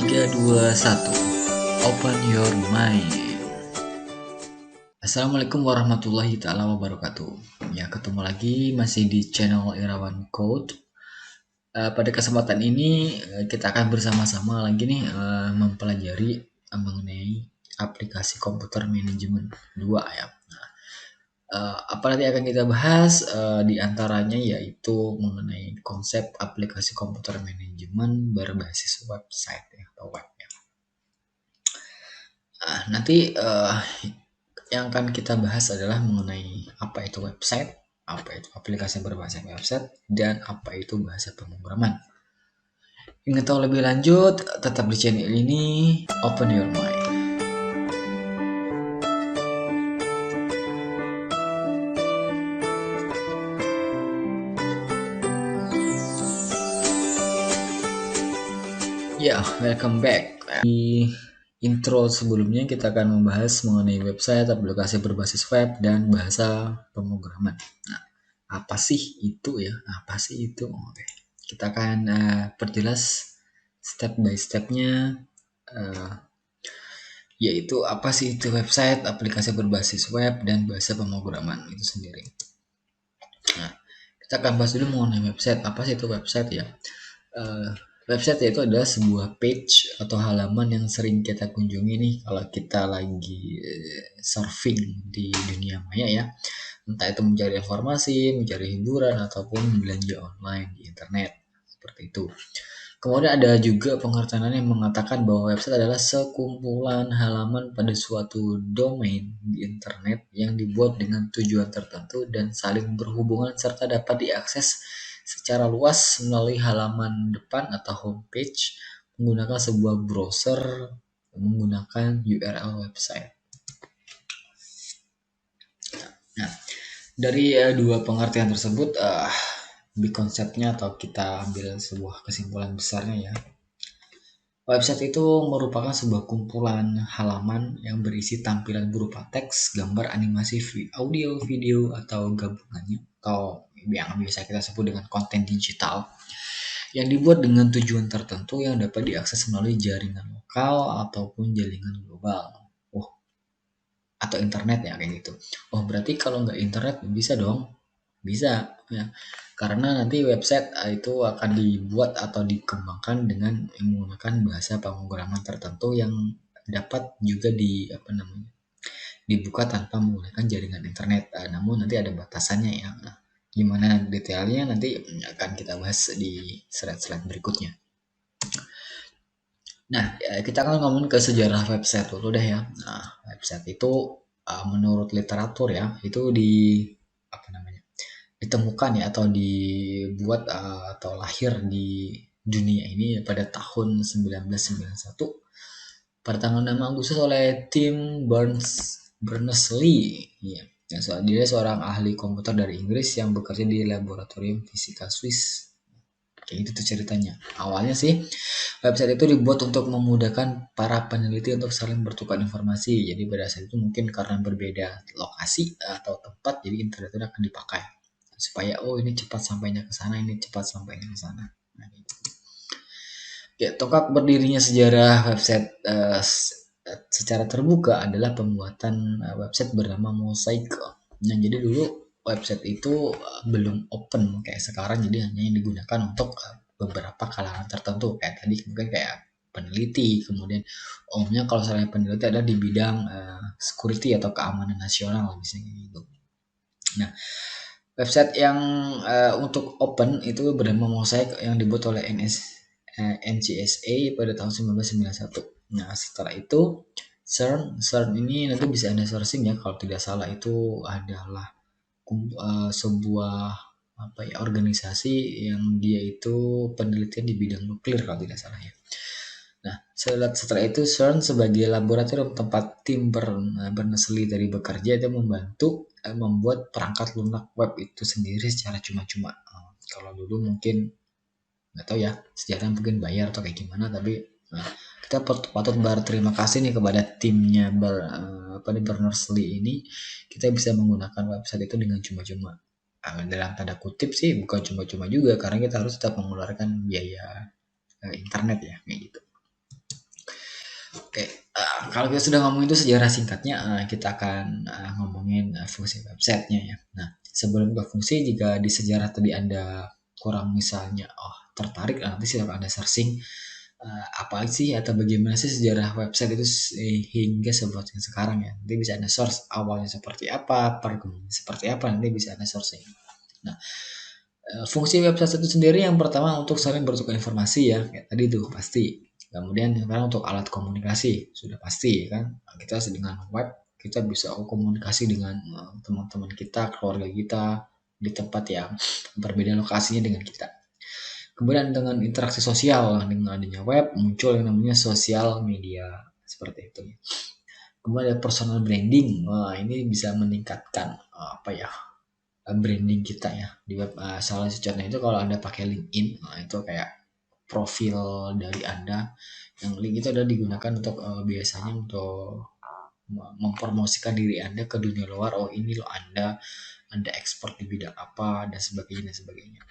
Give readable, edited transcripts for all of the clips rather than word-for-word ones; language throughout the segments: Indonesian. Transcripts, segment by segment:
3, 2, 1. Open your mind. Assalamualaikum warahmatullahi ta'ala wabarakatuh. Ya, ketemu lagi masih di channel Irawan Code. Pada kesempatan ini kita akan bersama-sama lagi nih mempelajari mengenai aplikasi komputer manajemen 2 ya. Apa nanti akan kita bahas di antaranya yaitu mengenai konsep aplikasi komputer manajemen berbasis website ya, atau web ya. Nanti yang akan kita bahas adalah mengenai apa itu website, apa itu aplikasi berbasis website, dan apa itu bahasa pemrograman. Ingin tahu lebih lanjut, tetap di channel ini, Open Your Mind. Ya, welcome back. Di intro sebelumnya kita akan membahas mengenai website, aplikasi berbasis web, dan bahasa pemrograman. Nah, apa sih itu ya? Apa sih itu? Oke. Kita akan perjelas step by stepnya, yaitu apa sih itu website, aplikasi berbasis web, dan bahasa pemrograman itu sendiri. Nah, kita akan bahas dulu mengenai website. Apa sih itu website ya? Website itu adalah sebuah page atau halaman yang sering kita kunjungi nih kalau kita lagi surfing di dunia maya ya. Entah itu mencari informasi, mencari hiburan, ataupun belanja online di internet. Seperti itu. Kemudian ada juga pengertian yang mengatakan bahwa website adalah sekumpulan halaman pada suatu domain di internet yang dibuat dengan tujuan tertentu dan saling berhubungan serta dapat diakses secara luas melalui halaman depan atau homepage menggunakan sebuah browser menggunakan URL website. Nah, dari dua pengertian tersebut, di konsepnya atau kita ambil sebuah kesimpulan besarnya ya. Website itu merupakan sebuah kumpulan halaman yang berisi tampilan berupa teks, gambar, animasi, audio, video, atau gabungannya, atau yang biasa kita sebut dengan konten digital, yang dibuat dengan tujuan tertentu yang dapat diakses melalui jaringan lokal ataupun jaringan global. Atau internet ya kayak gitu. Berarti kalau nggak internet bisa dong? Bisa ya. Karena nanti website itu akan dibuat atau dikembangkan dengan menggunakan bahasa pemrograman tertentu yang dapat juga dibuka tanpa menggunakan jaringan internet. Namun nanti ada batasannya ya. Nah, gimana detailnya nanti akan kita bahas di slide-slide berikutnya. Nah, kita akan ngomong ke sejarah website dulu deh ya. Nah, website itu menurut literatur ya, itu ditemukan ya atau dibuat atau lahir di dunia ini pada tahun 1991 pada tanggal 6 Agustus oleh Tim Berners-Lee ya. Dia seorang ahli komputer dari Inggris yang bekerja di laboratorium fisika Swiss. Kayak gitu tuh ceritanya. Awalnya sih website itu dibuat untuk memudahkan para peneliti untuk saling bertukar informasi. Jadi pada saat itu mungkin karena berbeda lokasi atau tempat, jadi internet itu akan dipakai supaya ini cepat sampainya ke sana, ini cepat sampainya ke sana. Nah, gitu. Ya, tonggak berdirinya sejarah website secara terbuka adalah pembuatan website bernama Mosaic. Nah, jadi dulu website itu belum open kayak sekarang, jadi hanya yang digunakan untuk beberapa kalangan tertentu kayak tadi mungkin kayak peneliti, kemudian umumnya kalau misalnya peneliti adalah di bidang security atau keamanan nasional misalnya gitu. Nah, website yang untuk open itu bernama Mosaic yang dibuat oleh NCSA pada tahun 1991. Nah, setelah itu CERN ini nanti bisa Anda searching ya kalau tidak salah, itu adalah sebuah organisasi yang dia itu penelitian di bidang nuklir kalau tidak salah ya. Nah, setelah itu CERN sebagai laboratorium tempat tim Berners-Lee tadi bekerja itu membantu membuat perangkat lunak web itu sendiri secara cuma-cuma. Kalau dulu mungkin nggak tahu ya sejarah mungkin bayar atau kayak gimana, tapi kita patut berterima kasih nih kepada timnya Berners-Lee ini. Kita bisa menggunakan website itu dengan cuma-cuma. Dalam tanda kutip sih bukan cuma-cuma juga, karena kita harus tetap mengeluarkan biaya internet ya kayak gitu. Oke, kalau kita sudah ngomongin itu sejarah singkatnya, kita akan ngomongin fungsi websitenya ya. Nah, sebelum ke fungsi, jika di sejarah tadi Anda kurang misalnya, tertarik, nanti silahkan Anda searching apa sih atau bagaimana sih sejarah website itu hingga seperti sekarang ya. Nanti bisa Anda source awalnya seperti apa, perkembangannya seperti apa, nanti bisa Anda sourcing. Nah, fungsi website itu sendiri yang pertama untuk saling bertukar informasi ya, kayak tadi tuh pasti. Kemudian sekarang untuk alat komunikasi sudah pasti kan. Kita dengan web kita bisa komunikasi dengan teman-teman kita, keluarga kita di tempat yang berbeda lokasinya dengan kita. Kemudian dengan interaksi sosial dengan adanya web muncul yang namanya sosial media seperti itu. Kemudian ada personal branding. Wah, ini bisa meningkatkan apa ya? Branding kita ya di web. Salah satu contohnya itu kalau Anda pakai LinkedIn, itu kayak profil dari Anda yang link itu adalah digunakan untuk biasanya untuk mempromosikan diri Anda ke dunia luar. Oh, ini loh Anda expert di bidang apa dan sebagainya dan sebagainya.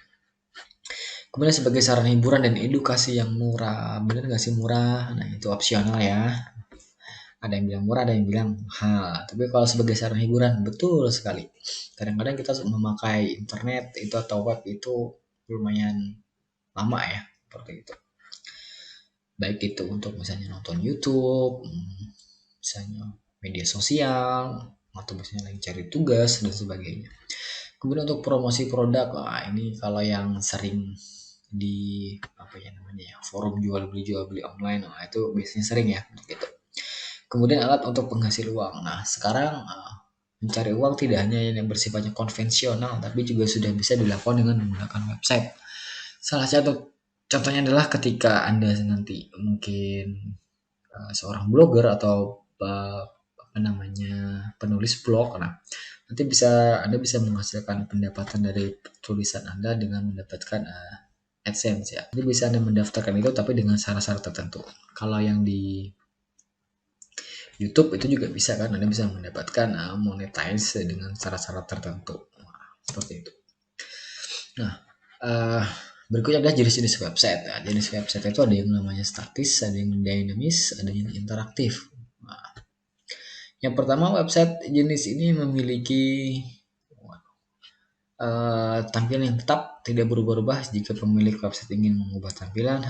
Kemudian sebagai sarana hiburan dan edukasi yang murah, bener nggak sih murah? Nah itu opsional ya. Ada yang bilang murah, ada yang bilang mahal. Tapi kalau sebagai sarana hiburan, betul sekali. Kadang-kadang kita memakai internet itu atau web itu lumayan lama ya, seperti itu. Baik itu untuk misalnya nonton YouTube, misalnya media sosial, atau misalnya lagi cari tugas dan sebagainya. Kemudian untuk promosi produk, ini kalau yang sering di apa ya namanya ya, forum jual beli online, itu biasanya sering ya untuk itu. Kemudian alat untuk penghasil uang. Nah, sekarang mencari uang tidak hanya yang bersifatnya konvensional, tapi juga sudah bisa dilakukan dengan menggunakan website. Salah satu contohnya adalah ketika Anda nanti mungkin seorang blogger atau apa namanya penulis blog. Nah, nanti Anda bisa menghasilkan pendapatan dari tulisan Anda dengan mendapatkan AdSense ya. Jadi bisa Anda mendaftarkan itu tapi dengan syarat-syarat tertentu. Kalau yang di YouTube itu juga bisa kan, Anda bisa mendapatkan monetize dengan syarat-syarat tertentu. Seperti itu. Nah, berikutnya adalah jenis-jenis website. Nah, jenis website itu ada yang namanya statis, ada yang dinamis, ada yang interaktif. Nah, yang pertama website jenis ini memiliki tampilan yang tetap tidak berubah-ubah. Jika pemilik website ingin mengubah tampilan,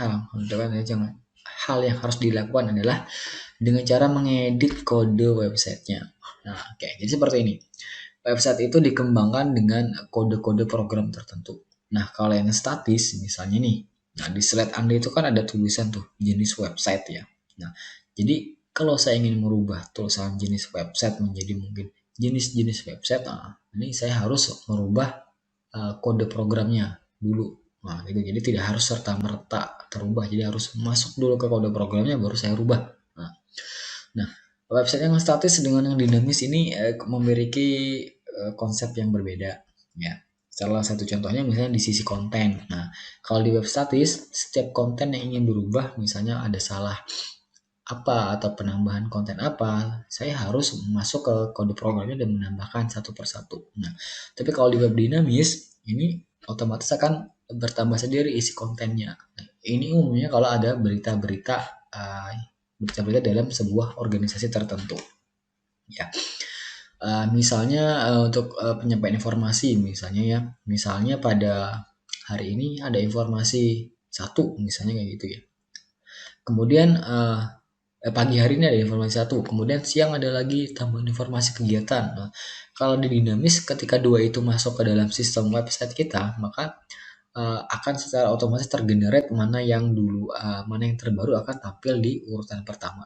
hal yang harus dilakukan adalah dengan cara mengedit kode websitenya. Nah, oke, jadi seperti ini. Website itu dikembangkan dengan kode-kode program tertentu. Nah, kalau yang statis, misalnya nih, nah di slide Anda itu kan ada tulisan tuh jenis website ya. Nah, jadi kalau saya ingin merubah tulisan jenis website menjadi mungkin jenis-jenis website, nah ini saya harus merubah kode programnya dulu. Nah, gitu. Jadi tidak harus serta-merta terubah. Jadi harus masuk dulu ke kode programnya baru saya rubah. Nah, website yang statis dengan yang dinamis ini memiliki konsep yang berbeda. Ya, salah satu contohnya misalnya di sisi konten. Nah, kalau di web statis, setiap konten yang ingin berubah, misalnya ada salah apa atau penambahan konten apa, saya harus masuk ke kode programnya dan menambahkan satu persatu. Nah, tapi kalau di web dinamis, ini otomatis akan bertambah sendiri isi kontennya. Nah, ini umumnya kalau ada berita-berita berita-berita dalam sebuah organisasi tertentu. Ya, misalnya untuk penyampaian informasi, misalnya pada hari ini ada informasi satu, misalnya kayak gitu ya. Kemudian pagi hari ini ada informasi satu, kemudian siang ada lagi tambahan informasi kegiatan. Nah, kalau di dinamis, ketika dua itu masuk ke dalam sistem website kita, maka akan secara otomatis tergenerate mana yang terbaru akan tampil di urutan pertama.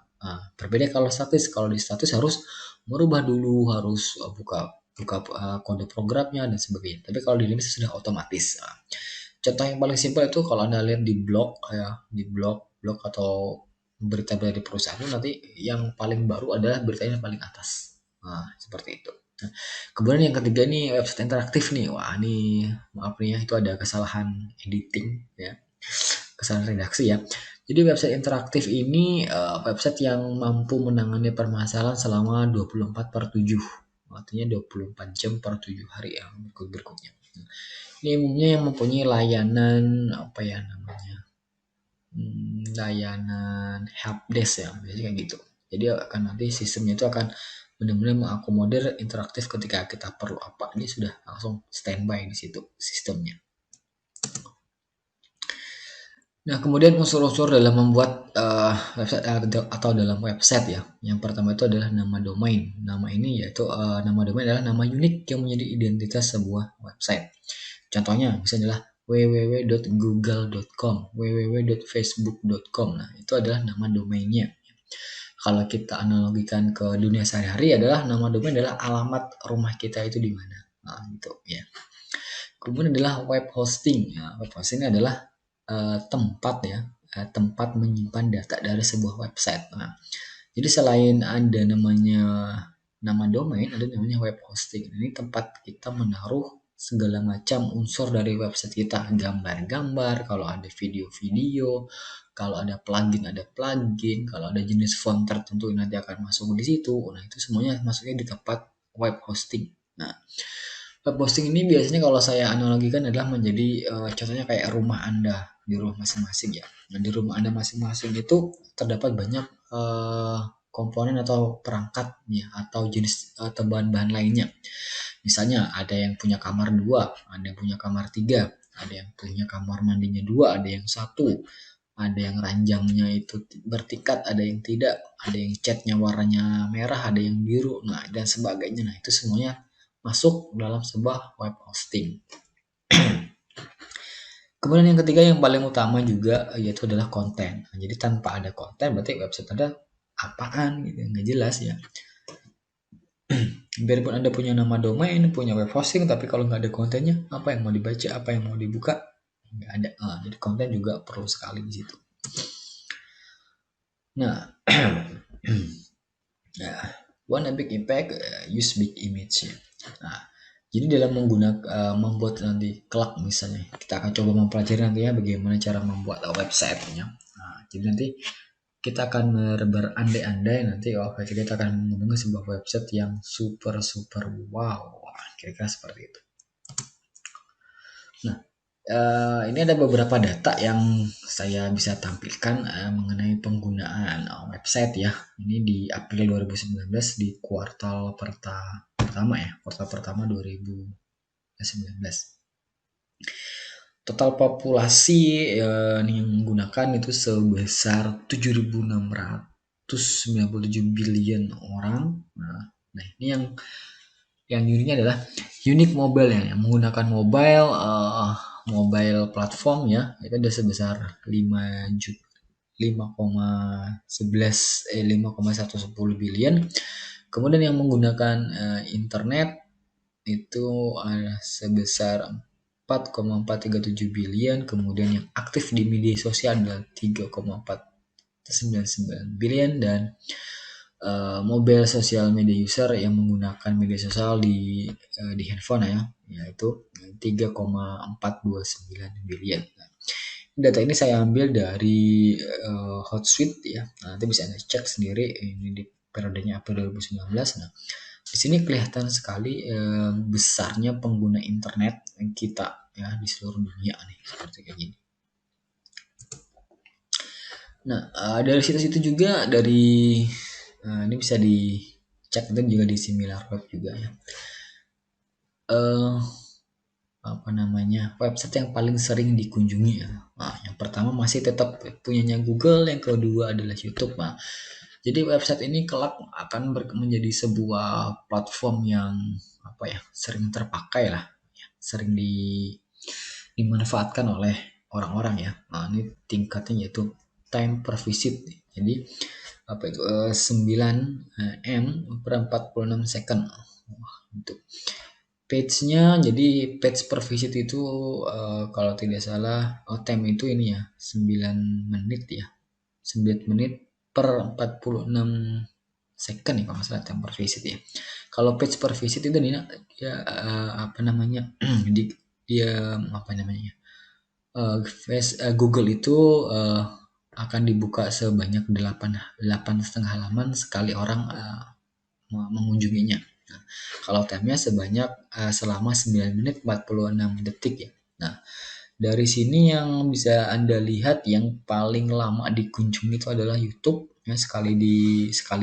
Berbeda kalau statis. Kalau di statis harus merubah dulu, harus buka kode programnya dan sebagainya. Tapi kalau di dinamis sudah otomatis. Contoh yang paling simpel itu kalau Anda lihat di blog atau berita-berita di perusahaan itu nanti yang paling baru adalah beritanya yang paling atas. Nah, seperti itu. Nah, kemudian yang ketiga nih website interaktif nih. Wah, ini maaf nih ya, itu ada kesalahan editing ya. Kesalahan redaksi ya. Jadi website interaktif ini website yang mampu menangani permasalahan selama 24/7. Artinya 24 jam per 7 hari yang berikutnya. Ini umumnya yang mempunyai layanan apa ya namanya? layanan helpdesk ya, biasanya kayak gitu. Jadi akan nanti sistemnya itu akan benar-benar mengakomodir interaktif ketika kita perlu apa, ini sudah langsung standby di situ sistemnya. Nah, kemudian unsur-unsur dalam membuat website atau dalam website ya. Yang pertama itu adalah nama domain. Nama ini yaitu nama domain adalah nama unik yang menjadi identitas sebuah website. Contohnya misalnya adalah www.google.com, www.facebook.com. Nah, itu adalah nama domainnya. Kalau kita analogikan ke dunia sehari-hari adalah nama domain adalah alamat rumah kita itu di mana. Nah, gitu ya. Kemudian adalah web hosting. Ya, web hosting adalah tempat ya, tempat menyimpan data dari sebuah website. Nah, jadi selain ada namanya nama domain, ada namanya web hosting. Ini tempat kita menaruh segala macam unsur dari website kita, gambar-gambar, kalau ada video-video, kalau ada plugin, kalau ada jenis font tertentu nanti akan masuk di situ. Nah, itu semuanya masuknya di tempat web hosting. Nah, web hosting ini biasanya kalau saya analogikan adalah menjadi contohnya kayak rumah Anda di rumah masing-masing ya. Nah, di rumah Anda masing-masing itu terdapat banyak komponen atau perangkat ya atau jenis atau bahan-bahan lainnya. Misalnya ada yang punya kamar 2, ada yang punya kamar 3, ada yang punya kamar mandinya 2, ada yang 1, ada yang ranjangnya itu bertingkat, ada yang tidak, ada yang catnya warnanya merah, ada yang biru, nah dan sebagainya. Nah, itu semuanya masuk dalam sebuah web hosting. Kemudian yang ketiga yang paling utama juga yaitu adalah konten. Nah, jadi tanpa ada konten berarti website Anda apaan gitu, nggak jelas ya. Biarpun Anda punya nama domain, punya web hosting, tapi kalau nggak ada kontennya, apa yang mau dibaca, apa yang mau dibuka, nggak ada. Nah, jadi konten juga perlu sekali di situ. Nah, one big impact, use big image ya. Nah, jadi dalam menggunakan membuat nanti kelak misalnya, kita akan coba mempelajari nantinya bagaimana cara membuat website-nya. Nah, jadi nanti kita akan berandai-andai nanti kita akan mengembangkan sebuah website yang super wow, kira-kira seperti itu. Nah, ini ada beberapa data yang saya bisa tampilkan mengenai penggunaan website ya. Ini di April 2019 di kuartal pertama ya, kuartal pertama 2019. Total populasi yang menggunakan itu sebesar 7.697 billion orang. Nah ini yang uniknya adalah unique mobile ya, yang menggunakan mobile platform ya, itu ada sebesar 5,110 billion. Kemudian yang menggunakan internet itu sebesar 4,437 billion. Kemudian yang aktif di media sosial adalah 3,499 billion, dan mobile social media user yang menggunakan media sosial di handphone ya, yaitu 3,429 billion. Nah, data ini saya ambil dari Hotsuite ya. Nah, nanti bisa Anda cek sendiri ini di periodenya April 2019. Nah, di sini kelihatan sekali besarnya pengguna internet kita ya di seluruh dunia nih, seperti kayak gini. Nah, dari situ-situ juga dari ini bisa dicek itu juga di SimilarWeb juga ya. Apa namanya, website yang paling sering dikunjungi ya. Nah, yang pertama masih tetap punyanya Google, yang kedua adalah YouTube. Nah, jadi website ini kelak akan menjadi sebuah platform yang apa ya, sering terpakai lah, sering dimanfaatkan oleh orang-orang ya. Nah, ini tingkatnya yaitu time per visit. Jadi apa itu 9 M per 46 second. Wah, itu page-nya, jadi page per visit itu kalau tidak salah time itu ini ya 9 menit ya, 9 menit per 46 second ya kalau nggak salah time per visit ya. Kalau page per visit itu dia apa namanya dia apa namanya Google itu akan dibuka sebanyak 8,5 halaman sekali orang mengunjunginya. Nah, kalau time-nya sebanyak selama 9 menit 46 detik ya. Nah, Dari sini yang bisa Anda lihat yang paling lama dikunjungi itu adalah YouTube. Ya, sekali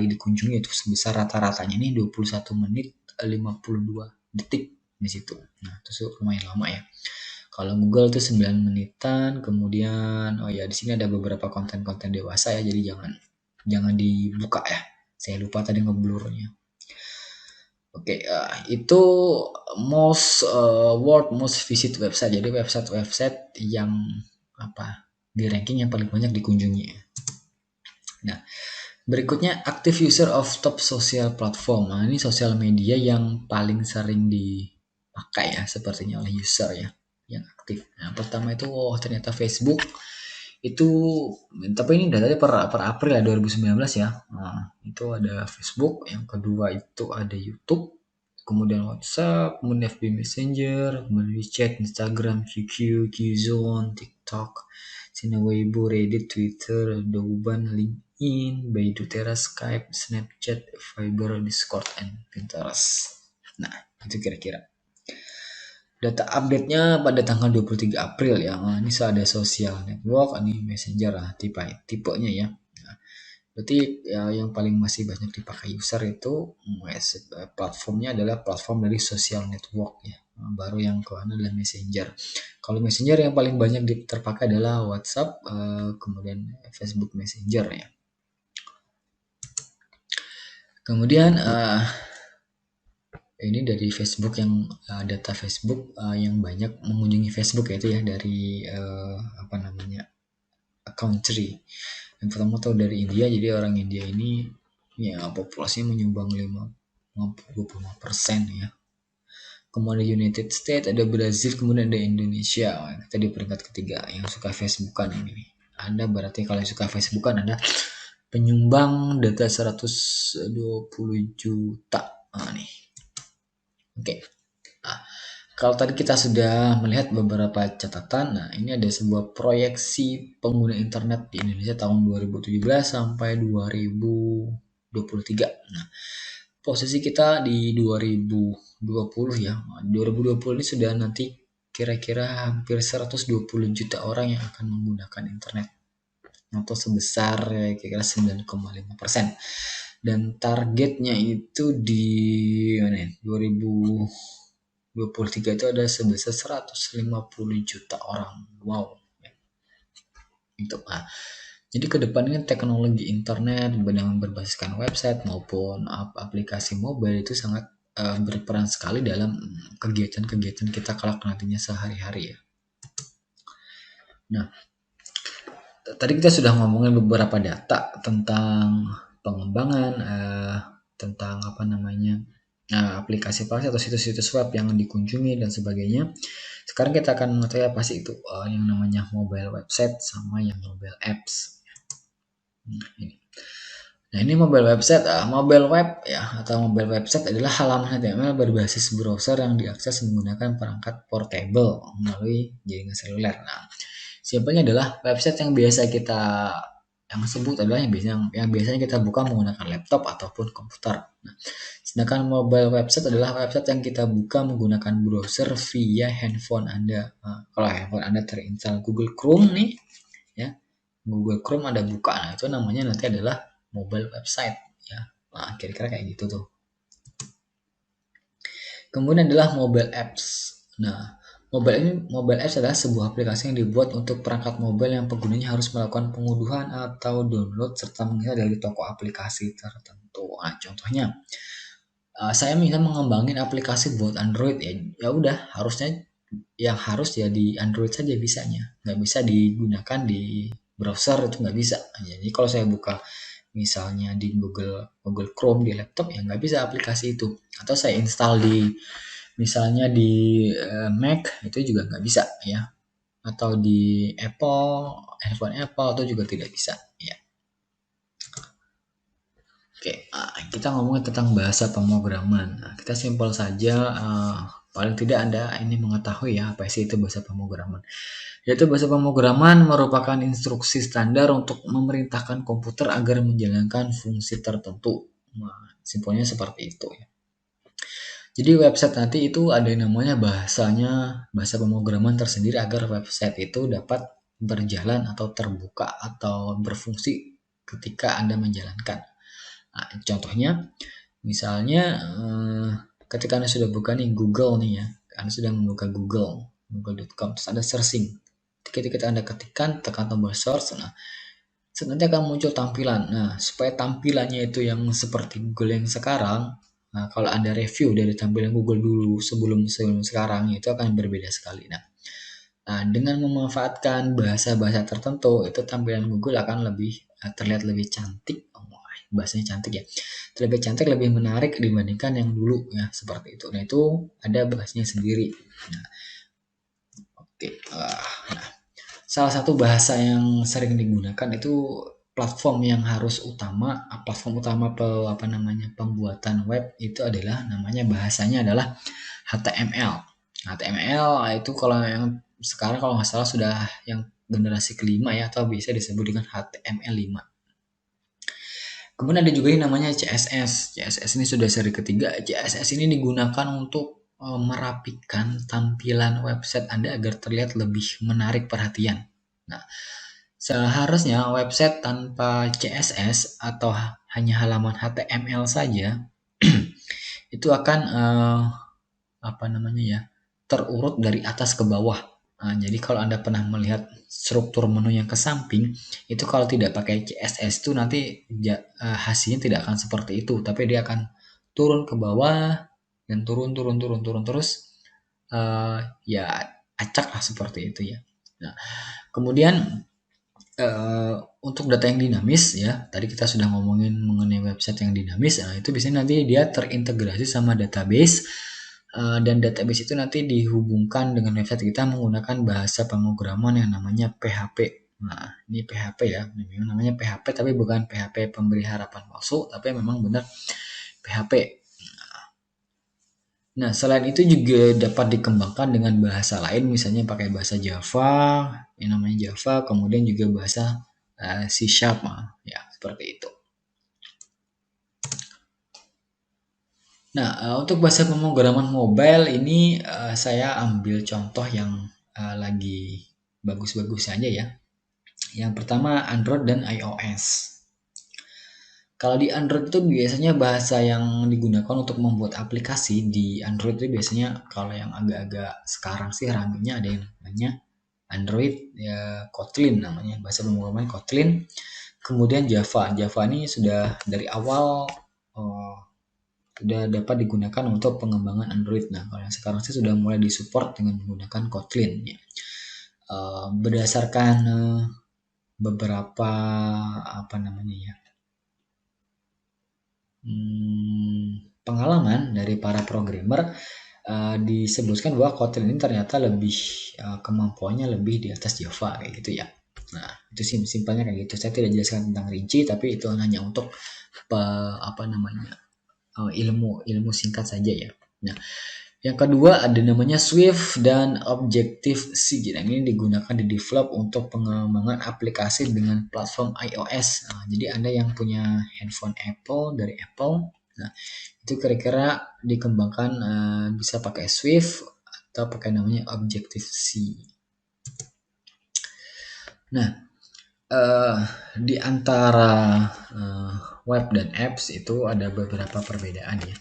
dikunjungi itu sebesar rata-ratanya ini 21 menit 52 detik di situ. Nah, itu lumayan lama ya. Kalau Google itu 9 menitan, kemudian oh ya di sini ada beberapa konten-konten dewasa ya, jadi jangan dibuka ya. Saya lupa tadi ngeblurnya. Oke, itu world most visit website. Jadi website yang di ranking yang paling banyak dikunjungi. Nah, berikutnya active user of top social platform. Nah, ini sosial media yang paling sering dipakai ya sepertinya oleh user ya yang aktif. Nah, pertama itu ternyata Facebook. Itu tapi ini datanya per April ya 2019 ya. Nah, itu ada Facebook, yang kedua itu ada YouTube, kemudian WhatsApp, kemudian FB Messenger, kemudian WeChat, Instagram, QQ, Qzone, TikTok, Sina Weibo, Reddit, Twitter, Douban, LinkedIn, Baidu Tera, Skype, Snapchat, Viber, Discord, and Pinterest. Nah, itu kira-kira. Data update-nya pada tanggal 23 April ya. Nah, ini ada social network, ini messenger lah tipenya ya. Nah, berarti ya, yang paling masih banyak dipakai user itu platformnya adalah platform dari social network ya. Nah, baru yang kedua adalah messenger. Kalau messenger yang paling banyak terpakai adalah WhatsApp, kemudian Facebook Messenger ya. Kemudian ini dari Facebook yang data Facebook yang banyak mengunjungi Facebook ya, itu ya dari country. Yang pertama tahu dari India, jadi orang India ini ya populasinya menyumbang 25% ya. Kemudian United States, ada Brazil, kemudian ada Indonesia. Kita di peringkat ketiga yang suka Facebookan ini. Anda berarti kalau suka Facebookan Anda penyumbang data 120 juta. Nih. Oke. Nah, kalau tadi kita sudah melihat beberapa catatan, nah ini ada sebuah proyeksi pengguna internet di Indonesia tahun 2017 sampai 2023. Nah, posisi kita di 2020 ya. 2020 ini sudah nanti kira-kira hampir 120 juta orang yang akan menggunakan internet atau sebesar kira-kira 9,5%. Dan targetnya itu di 2023 itu ada sebesar 150 juta orang. Wow. Itu jadi kedepannya teknologi internet dengan berbasiskan website maupun aplikasi mobile itu sangat berperan sekali dalam kegiatan-kegiatan kita kelak nantinya sehari-hari ya. Nah, tadi kita sudah ngomongin beberapa data tentang pengembangan, tentang aplikasi atau situs-situs web yang dikunjungi dan sebagainya. Sekarang kita akan mengetahui apa sih itu yang namanya mobile website sama yang mobile apps. Nah, ini mobile website, mobile web ya atau mobile website adalah halaman HTML berbasis browser yang diakses menggunakan perangkat portable melalui jaringan seluler. Nah, simpelnya adalah website yang biasa kita sebut adalah yang biasanya kita buka menggunakan laptop ataupun komputer. Nah, sedangkan mobile website adalah website yang kita buka menggunakan browser via handphone Anda. Nah, kalau handphone Anda terinstall Google Chrome nih, ya Google Chrome Anda buka, nah itu namanya nanti adalah mobile website ya. Nah, kira-kira kayak gitu tuh. Kemudian adalah mobile apps. Nah, mobile apps adalah sebuah aplikasi yang dibuat untuk perangkat mobile yang penggunanya harus melakukan pengunduhan atau download serta menginstal dari toko aplikasi tertentu. Nah, contohnya saya bisa mengembangin aplikasi buat Android ya. Ya udah, harusnya yang harus ya di Android saja bisanya. Nggak bisa digunakan di browser, itu nggak bisa. Jadi kalau saya buka misalnya di Google Chrome di laptop ya nggak bisa aplikasi itu. Atau saya install misalnya di Mac itu juga nggak bisa ya. Atau di handphone Apple itu juga tidak bisa ya. Oke, kita ngomongin tentang bahasa pemrograman. Nah, kita simpel saja, paling tidak Anda ini mengetahui ya apa sih itu bahasa pemrograman. Yaitu bahasa pemrograman merupakan instruksi standar untuk memerintahkan komputer agar menjalankan fungsi tertentu. Nah, simpelnya seperti itu ya. Jadi website nanti itu ada yang namanya bahasa pemrograman tersendiri agar website itu dapat berjalan atau terbuka atau berfungsi ketika Anda menjalankan. Nah, contohnya misalnya ketika Anda sudah buka nih Google nih ya, Anda sudah membuka google.com, terus Anda searching. Ketika Anda tekan tombol search, nah nanti akan muncul tampilan. Nah, supaya tampilannya itu yang seperti Google yang sekarang, nah kalau Anda review dari tampilan Google dulu sebelum sekarang, itu akan berbeda sekali. Nah, dengan memanfaatkan bahasa-bahasa tertentu, itu tampilan Google akan lebih terlihat lebih cantik. Oh, bahasanya cantik ya. Lebih cantik, lebih menarik dibandingkan yang dulu ya, seperti itu. Nah, itu ada bahasanya sendiri. Nah, oke. Nah, salah satu bahasa yang sering digunakan itu platform utama pembuatan web itu adalah bahasanya adalah HTML. HTML itu kalau yang sekarang kalau nggak salah sudah yang generasi kelima ya, atau bisa disebut dengan HTML5. Kemudian ada juga yang namanya CSS. CSS ini sudah seri ketiga. CSS ini digunakan untuk merapikan tampilan website Anda agar terlihat lebih menarik perhatian. Nah, seharusnya website tanpa CSS atau hanya halaman HTML saja itu akan terurut dari atas ke bawah. Nah, jadi kalau Anda pernah melihat struktur menu yang ke samping, itu kalau tidak pakai CSS itu nanti hasilnya tidak akan seperti itu, tapi dia akan turun ke bawah dan turun terus, ya acak lah seperti itu ya. Nah, kemudian untuk data yang dinamis ya, tadi kita sudah ngomongin mengenai website yang dinamis. Nah, itu biasanya nanti dia terintegrasi sama database, dan database itu nanti dihubungkan dengan website kita menggunakan bahasa pemrograman yang namanya PHP. Nah, ini PHP ya, memang namanya PHP tapi bukan PHP pemberi harapan palsu, tapi memang benar PHP. Nah, selain itu juga dapat dikembangkan dengan bahasa lain, misalnya pakai bahasa Java, yang namanya Java, kemudian juga bahasa C#, ya seperti itu. Nah, untuk bahasa pemrograman mobile ini saya ambil contoh yang lagi bagus-bagus saja ya. Yang pertama Android dan iOS. Kalau di Android itu biasanya bahasa yang digunakan untuk membuat aplikasi di Android itu biasanya kalau yang agak-agak sekarang sih ramenya ada yang namanya Android ya, Kotlin namanya, bahasa pemrograman Kotlin. Kemudian Java. Java ini sudah dari awal sudah dapat digunakan untuk pengembangan Android. Nah, kalau yang sekarang sih sudah mulai disupport dengan menggunakan Kotlin ya. Berdasarkan beberapa pengalaman dari para programmer, disebutkan bahwa Kotlin ini ternyata lebih kemampuannya lebih di atas Java kayak gitu ya. Nah, itu simpelnya kayak gitu. Saya tidak jelaskan tentang rinci, tapi itu hanya untuk ilmu singkat saja ya. Nah, yang kedua ada namanya Swift dan Objective-C. Nah, ini digunakan di develop untuk pengembangan aplikasi dengan platform iOS. Nah, jadi Anda yang punya handphone Apple dari Apple, nah itu kira-kira dikembangkan bisa pakai Swift atau pakai namanya Objective-C. Nah, di antara web dan apps itu ada beberapa perbedaan ya.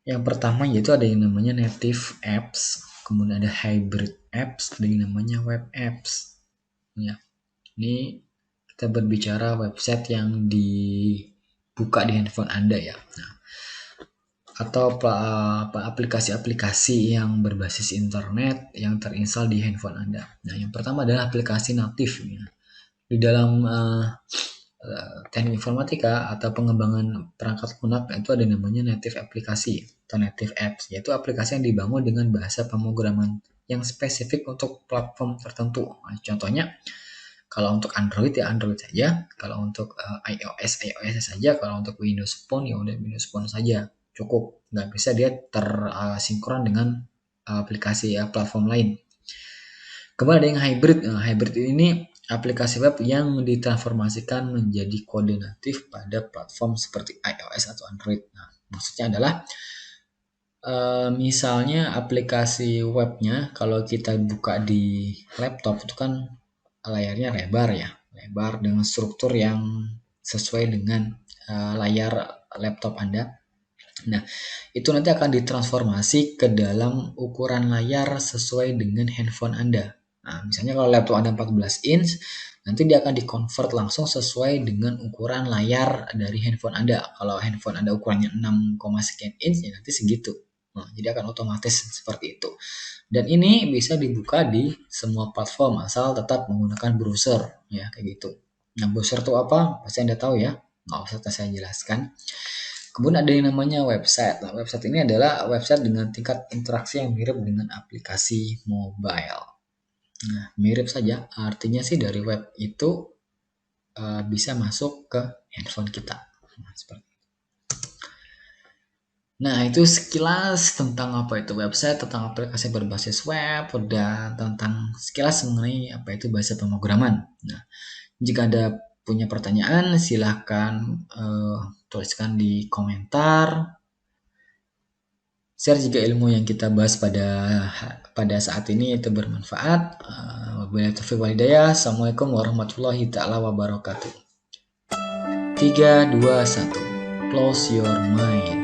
Yang pertama yaitu ada yang namanya native apps, kemudian ada hybrid apps, ada yang namanya web apps. Ya, ini kita berbicara website yang dibuka di handphone Anda ya. Nah, atau aplikasi-aplikasi yang berbasis internet yang terinstall di handphone Anda. Nah, yang pertama adalah aplikasi natif. Ya. Di dalam teknik informatika atau pengembangan perangkat lunak itu ada namanya native aplikasi atau native apps, yaitu aplikasi yang dibangun dengan bahasa pemrograman yang spesifik untuk platform tertentu. Nah, contohnya kalau untuk Android ya Android saja, kalau untuk iOS saja, kalau untuk Windows Phone ya udah Windows Phone saja cukup, nggak bisa dia tersinkron dengan aplikasi platform lain. Kemudian ada yang hybrid. Nah, hybrid ini aplikasi web yang ditransformasikan menjadi kode natif pada platform seperti iOS atau Android. Nah, maksudnya adalah Misalnya aplikasi webnya kalau kita buka di laptop itu kan layarnya lebar ya, lebar dengan struktur yang sesuai dengan layar laptop Anda. Nah, itu nanti akan ditransformasi ke dalam ukuran layar sesuai dengan handphone Anda. Nah, misalnya kalau laptop Anda 14 inch, nanti dia akan di-convert langsung sesuai dengan ukuran layar dari handphone Anda. Kalau handphone Anda ukurannya 6, sekian inch, ya nanti segitu. Nah, jadi akan otomatis seperti itu. Dan ini bisa dibuka di semua platform asal tetap menggunakan browser, ya kayak gitu. Nah, browser itu apa? Pasti Anda tahu ya. Nggak usah saya jelaskan. Kemudian ada yang namanya website. Nah, website ini adalah website dengan tingkat interaksi yang mirip dengan aplikasi mobile. Nah, mirip saja. Artinya sih dari web itu bisa masuk ke handphone kita. Nah, seperti itu. Nah, itu sekilas tentang apa itu website, tentang aplikasi berbasis web, dan tentang sekilas mengenai apa itu bahasa pemrograman. Nah, jika ada punya pertanyaan, silahkan tuliskan di komentar. Share jika ilmu yang kita bahas pada saat ini itu bermanfaat. Wabillahi taufiq wal hidayah. Assalamualaikum warahmatullahi taala wabarakatuh. 3, 2, 1. Close your mind.